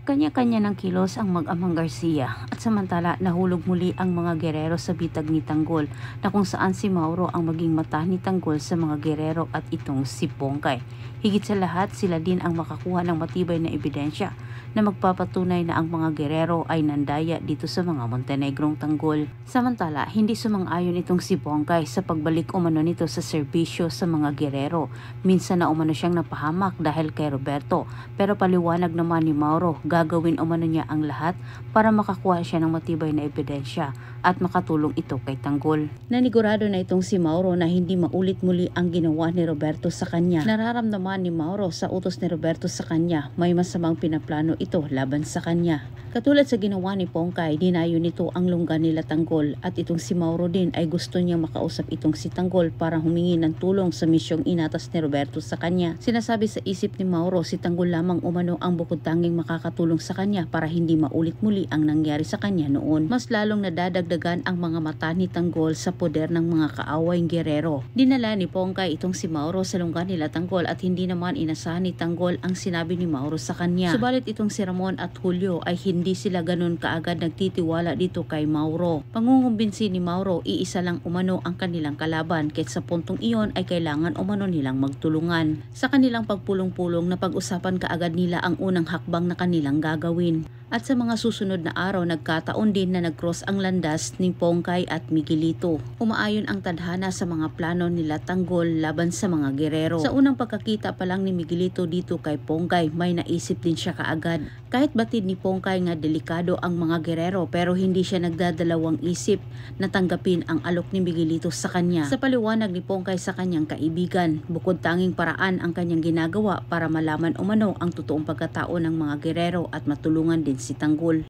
Kanya-kanya ng kilos ang mag-amang Garcia at samantala nahulog muli ang mga gerero sa bitag ni Tanggol na kung saan si Mauro ang maging mata ni Tanggol sa mga gerero at itong si Pongkay. Higit sa lahat, sila din ang makakuha ng matibay na ebidensya na magpapatunay na ang mga gerero ay nandaya dito sa mga Montenegrong Tanggol. Samantala, hindi sumang-ayon itong si Pongkay sa pagbalik umano nito sa serbisyo sa mga gerero. Minsan na umano siyang napahamak dahil kay Roberto, pero paliwanag naman ni Mauro, gagawin umano niya ang lahat para makakuha siya ng matibay na ebidensya at makatulong ito kay Tanggol. Nanigurado na itong si Mauro na hindi maulit muli ang ginawa ni Roberto sa kanya. Nararamdaman ni Mauro sa utos ni Roberto sa kanya, may masamang pinaplano ito laban sa kanya. Katulad sa ginawa ni Pongkay, dinayo nito ang lungga nila Tanggol at itong si Mauro din ay gusto niyang makausap itong si Tanggol para humingi ng tulong sa misyong inatas ni Roberto sa kanya. Sinasabi sa isip ni Mauro, si Tanggol lamang umano ang bukod tanging makakatulong sa kanya para hindi maulit muli ang nangyari sa kanya noon. Mas lalong nadadagdagan ang mga mata ni Tanggol sa poder ng mga kaawayng gerero. Dinala ni Pongkay itong si Mauro sa lungga nila Tanggol at hindi naman inasahan ni Tanggol ang sinabi ni Mauro sa kanya. Subalit itong si Ramon at Julio ay hindi sila ganun kaagad nagtitiwala dito kay Mauro. Pangungumbinsi ni Mauro, iisa lang umano ang kanilang kalaban, kahit sa puntong iyon ay kailangan umano nilang magtulungan. Sa kanilang pagpulong-pulong na pag-usapan kaagad nila ang unang hakbang na kanilang gagawin. At sa mga susunod na araw, nagkataon din na nag-cross ang landas ni Pongkay at Miguelito. Umaayon ang tadhana sa mga plano nila Tanggol laban sa mga gerero. Sa unang pagkakita pa lang ni Miguelito dito kay Pongkay, may naisip din siya kaagad. Kahit batid ni Pongkay nga delikado ang mga gerero, pero hindi siya nagdadalawang isip na tanggapin ang alok ni Miguelito sa kanya. Sa paliwanag ni Pongkay sa kanyang kaibigan, bukod tanging paraan ang kanyang ginagawa para malaman umano ang totoong pagkatao ng mga gerero at matulungan din si Tanggol.